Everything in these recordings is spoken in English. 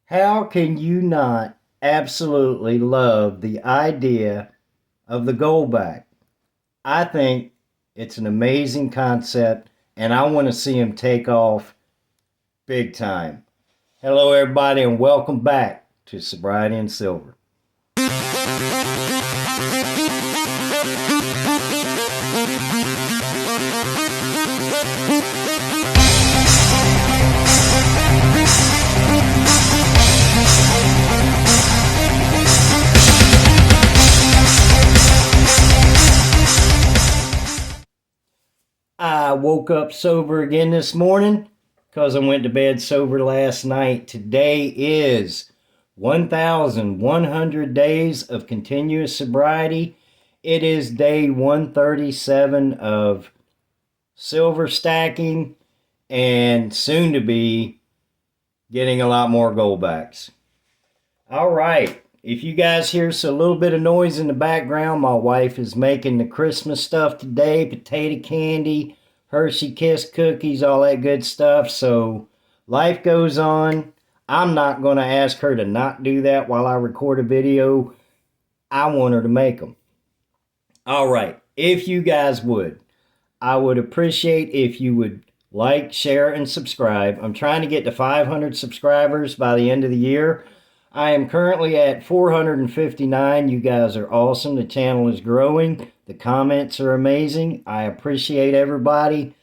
How can you not absolutely love the idea of the gold back? I think it's an amazing concept, and I want to see him take off big time. Hello, everybody, and welcome back to Sobriety and Silver. I woke up sober again this morning because I went to bed sober last night. Today is 1,100 days of continuous sobriety. It is day 137 of silver stacking and soon to be getting a lot more gold backs. All right. If you guys hear a little bit of noise in the background, my wife is making the Christmas stuff today, potato candy, Hershey Kiss cookies, all that good stuff. So life goes on. I'm not going to ask her to not do that while I record a video. I want her to make them. All right. If you guys would, I would appreciate if you would like, share, and subscribe. I'm trying to get to 500 subscribers by the end of the year. I am currently at 459. You guys are awesome. The channel is growing. The comments are amazing. I appreciate everybody.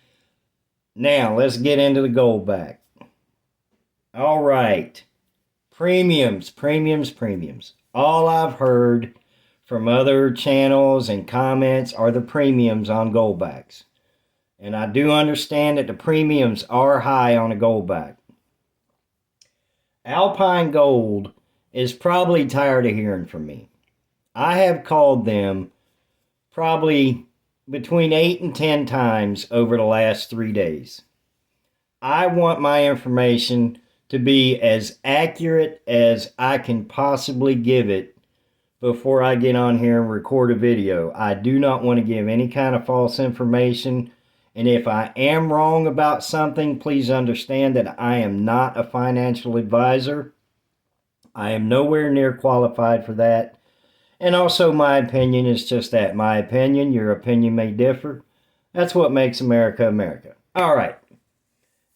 Now, let's get into the gold back. All right. Premiums. All I've heard from other channels and comments are the premiums on gold backs. And I do understand that the premiums are high on a gold back. Alpine Gold is probably tired of hearing from me. I have called them probably between 8 and 10 times over the last 3 days. I want my information to be as accurate as I can possibly give it before I get on here and record a video. I do not want to give any kind of false information. And if I am wrong about something, please understand that I am not a financial advisor. I am nowhere near qualified for that. And also, my opinion is just that. My opinion, your opinion may differ. That's what makes America America. All right.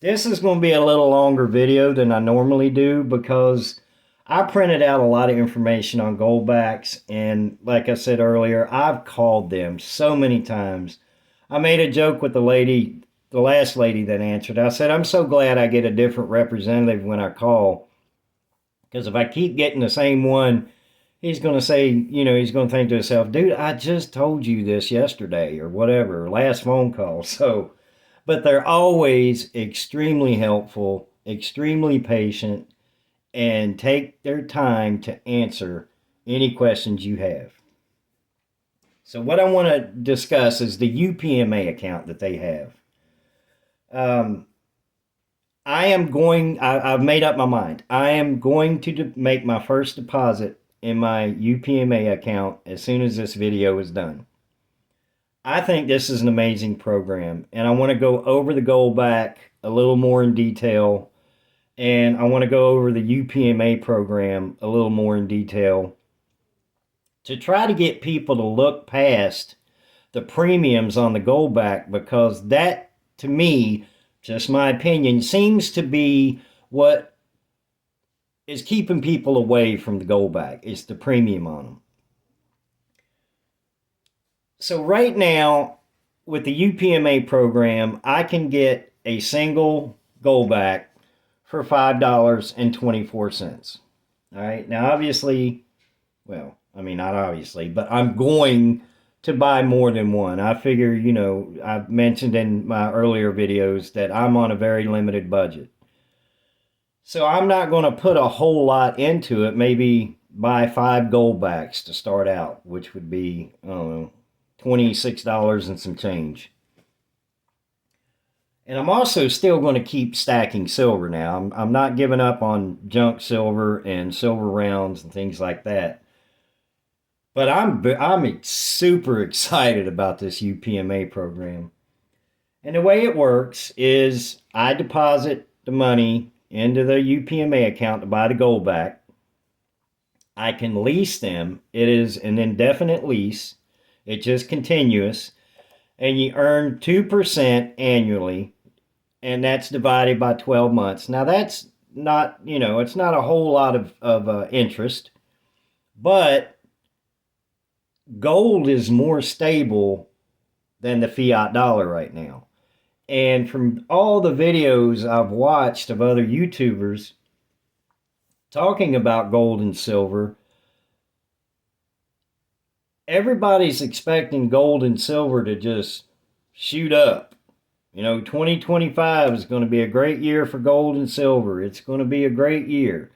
This is going to be a little longer video than I normally do because I printed out a lot of information on gold backs. And like I said earlier, I've called them so many times. I made a joke with the last lady that answered. I said, I'm so glad I get a different representative when I call. Because if I keep getting the same one, he's going to say, he's going to think to himself, dude, I just told you this yesterday or whatever, last phone call. But they're always extremely helpful, extremely patient, and take their time to answer any questions you have. So what I want to discuss is the UPMA account that they have. I've made up my mind. I am going to make my first deposit in my UPMA account as soon as this video is done. I think this is an amazing program, and I want to go over the gold back a little more in detail, and I want to go over the UPMA program a little more in detail to try to get people to look past the premiums on the gold back, because that, to me, just my opinion, seems to be what is keeping people away from the gold back. It's the premium on them. So right now, with the UPMA program, I can get a single gold back for $5.24. All right. Now, obviously, well, I mean, not obviously, but I'm going to buy more than one. I figure, I've mentioned in my earlier videos that I'm on a very limited budget. So I'm not going to put a whole lot into it. Maybe buy 5 gold backs to start out, which would be, I don't know, $26 and some change. And I'm also still going to keep stacking silver now. I'm not giving up on junk silver and silver rounds and things like that. But I'm super excited about this UPMA program. And the way it works is I deposit the money into the UPMA account to buy the gold back. I can lease them. It is an indefinite lease. It's just continuous. And you earn 2% annually, and that's divided by 12 months. Now, that's not, it's not a whole lot of interest, but gold is more stable than the fiat dollar right now. And from all the videos I've watched of other YouTubers talking about gold and silver, everybody's expecting gold and silver to just shoot up. 2025 is going to be a great year for gold and silver. It's going to be a great year.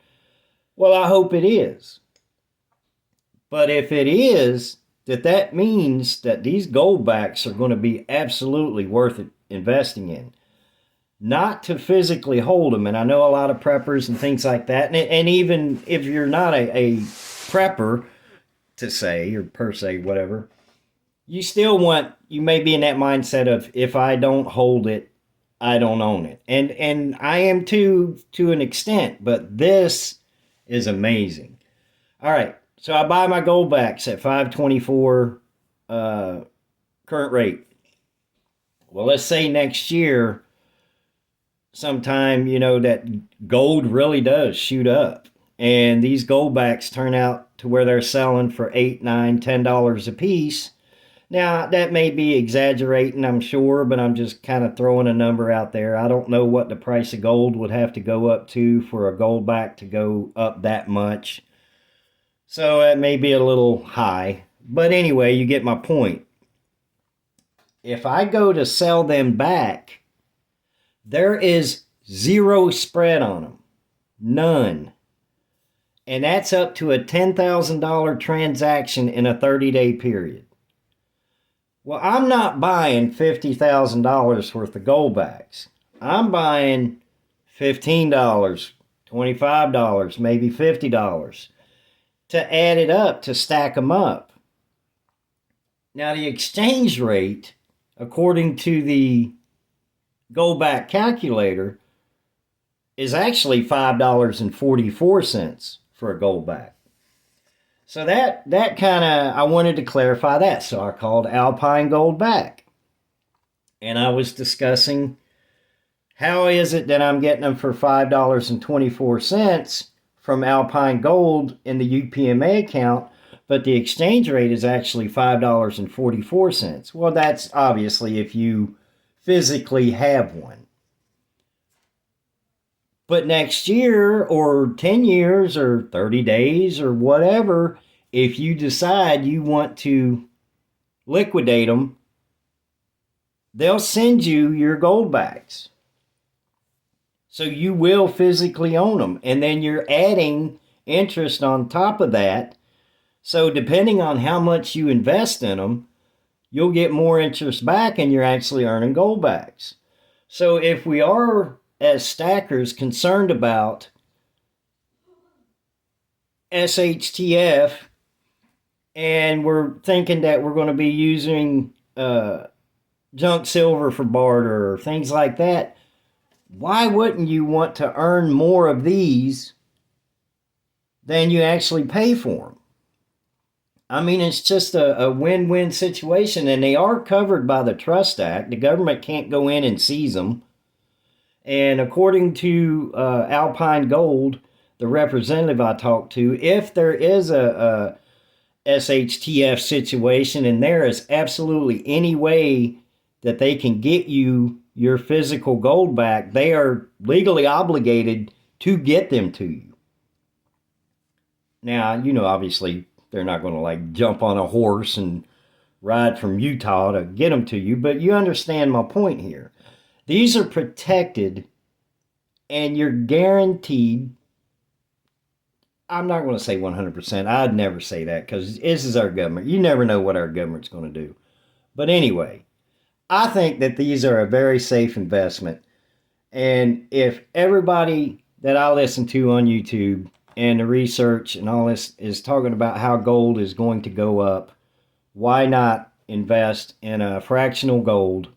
Well, I hope it is. But if it is, that means that these gold backs are going to be absolutely worth it investing in. Not to physically hold them. And I know a lot of preppers and things like that. And even if you're not a prepper, to say, or per se, whatever, you may be in that mindset of, if I don't hold it, I don't own it. And I am to an extent, but this is amazing. All right, so I buy my gold backs at 524 current rate. Well, let's say next year, sometime, that gold really does shoot up. And these gold backs turn out to where they're selling for $8, $9, $10 a piece. Now, that may be exaggerating, I'm sure, but I'm just kind of throwing a number out there. I don't know what the price of gold would have to go up to for a gold back to go up that much. So it may be a little high. But anyway, you get my point. If I go to sell them back, there is zero spread on them. None. And that's up to a $10,000 transaction in a 30-day period. Well, I'm not buying $50,000 worth of gold backs. I'm buying $15, $25, maybe $50 to add it up, to stack them up. Now, the exchange rate, according to the gold back calculator, is actually $5.44 for a gold back. So that kind of, I wanted to clarify that. So I called Alpine Gold back. And I was discussing, how is it that I'm getting them for $5.24 from Alpine Gold in the UPMA account, but the exchange rate is actually $5.44. Well, that's obviously if you physically have one. But next year, or 10 years, or 30 days, or whatever, if you decide you want to liquidate them, they'll send you your gold backs. So you will physically own them. And then you're adding interest on top of that. So depending on how much you invest in them, you'll get more interest back, and you're actually earning gold backs. So if we are, as stackers, concerned about SHTF, and we're thinking that we're going to be using junk silver for barter or things like that, why wouldn't you want to earn more of these than you actually pay for them? I mean, it's just a win-win situation, and they are covered by the Trust Act. The government can't go in and seize them. And according to Alpine Gold, the representative I talked to, if there is a SHTF situation and there is absolutely any way that they can get you your physical gold back, they are legally obligated to get them to you. Now, obviously, they're not going to jump on a horse and ride from Utah to get them to you, but you understand my point here. These are protected, and you're guaranteed. I'm not going to say 100%. I'd never say that, because this is our government. You never know what our government's going to do. But anyway, I think that these are a very safe investment. And if everybody that I listen to on YouTube and the research and all this is talking about how gold is going to go up, why not invest in a fractional gold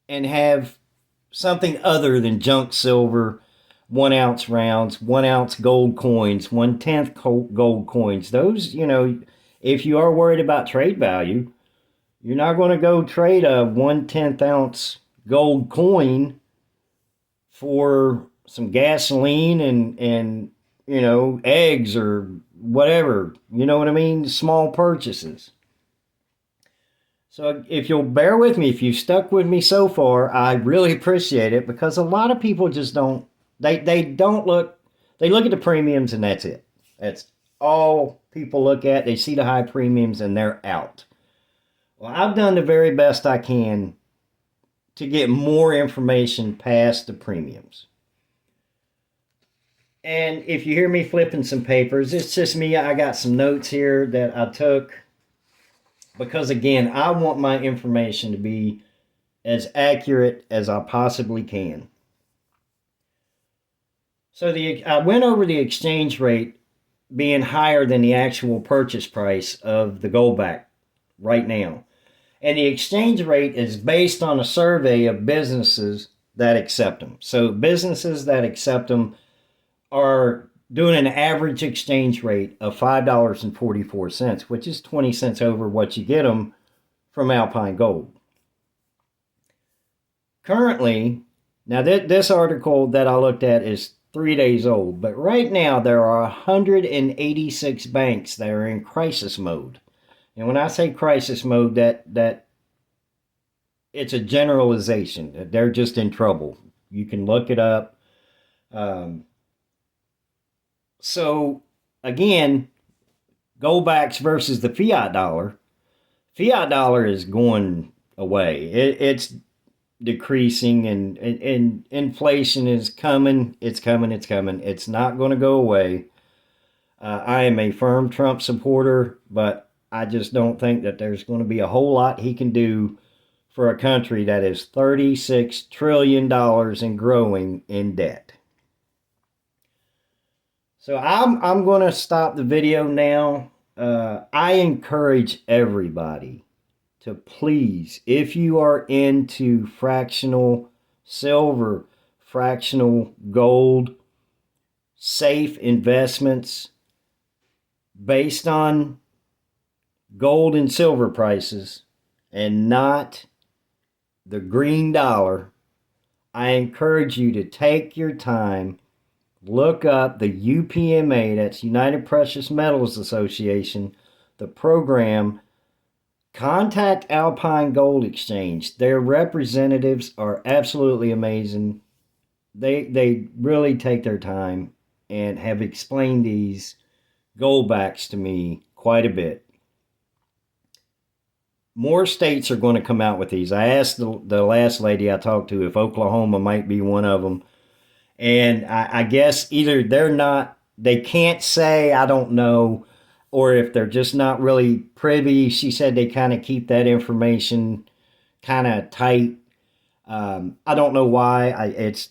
and have something other than junk silver, 1 ounce rounds, 1 ounce gold coins, 1/10 gold coins. Those, if you are worried about trade value, you're not going to go trade a 1/10 ounce gold coin for some gasoline and eggs or whatever. You know what I mean? Small purchases. So if you'll bear with me, if you've stuck with me so far, I really appreciate it, because a lot of people just don't, they don't look, they look at the premiums and that's it. That's all people look at. They see the high premiums and they're out. Well, I've done the very best I can to get more information past the premiums. And if you hear me flipping some papers, it's just me. I got some notes here that I took because, again, I want my information to be as accurate as I possibly can. So I went over the exchange rate being higher than the actual purchase price of the goldback right now. And the exchange rate is based on a survey of businesses that accept them. So businesses that accept them are doing an average exchange rate of $5.44, which is 20 cents over what you get them from Alpine Gold. Currently, now this article that I looked at is 3 days old, but right now there are 186 banks that are in crisis mode. And when I say crisis mode, that it's a generalization. That they're just in trouble. You can look it up. So again, goldbacks versus the fiat dollar. Fiat dollar is going away. It's decreasing, and inflation is coming. It's coming. It's not going to go away. I am a firm Trump supporter, but I just don't think that there's going to be a whole lot he can do for a country that is $36 trillion and growing in debt. So I'm going to stop the video now. I encourage everybody to please, if you are into fractional silver, fractional gold, safe investments based on gold and silver prices and not the green dollar, I encourage you to take your time, look up the UPMA, that's United Precious Metals Association, the program. Contact Alpine Gold Exchange. Their representatives are absolutely amazing. They really take their time and have explained these goldbacks to me quite a bit. More states are going to come out with these. I asked the last lady I talked to if Oklahoma might be one of them. And I guess either they can't say, I don't know, or if they're just not really privy. She said they kind of keep that information kind of tight. I don't know why. It's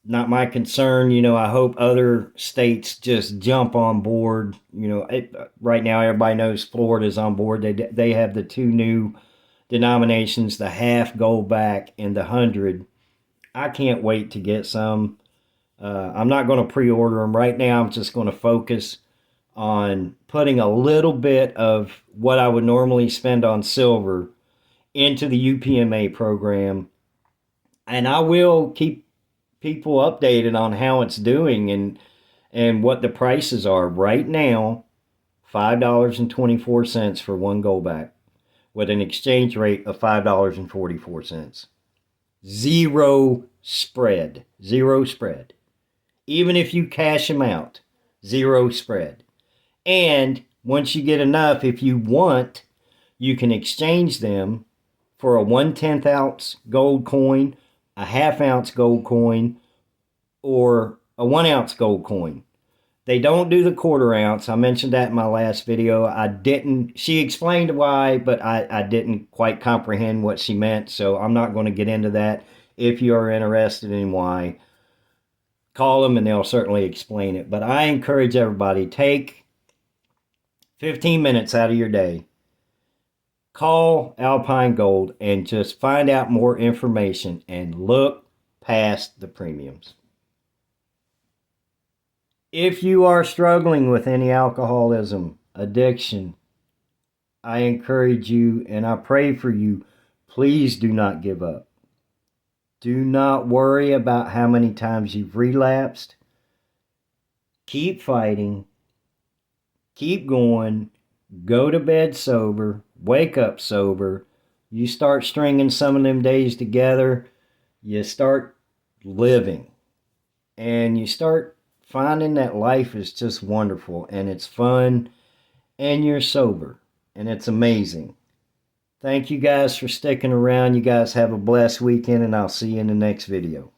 not my concern. I hope other states just jump on board. Right now everybody knows Florida's on board. They have the two new denominations, the half goldback and the 100. I can't wait to get some. I'm not going to pre-order them right now. I'm just going to focus on putting a little bit of what I would normally spend on silver into the UPMA program. And I will keep people updated on how it's doing and what the prices are. Right now, $5.24 for one goldback with an exchange rate of $5.44. Zero spread. Zero spread. Even if you cash them out, zero spread. And once you get enough, if you want, you can exchange them for a 1/10 ounce gold coin, a 1/2 ounce gold coin, or a 1 ounce gold coin. They don't do the 1/4 ounce. I mentioned that in my last video. She explained why, but I didn't quite comprehend what she meant, so I'm not going to get into that. If you are interested in why, call them and they'll certainly explain it. But I encourage everybody, take 15 minutes out of your day, call Alpine Gold and just find out more information and look past the premiums. If you are struggling with any alcoholism, addiction, I encourage you and I pray for you, please do not give up. Do not worry about how many times you've relapsed. Keep fighting. Keep going. Go to bed sober. Wake up sober. You start stringing some of them days together. You start living. And you start finding that life is just wonderful and it's fun and you're sober and it's amazing. Thank you guys for sticking around. You guys have a blessed weekend and I'll see you in the next video.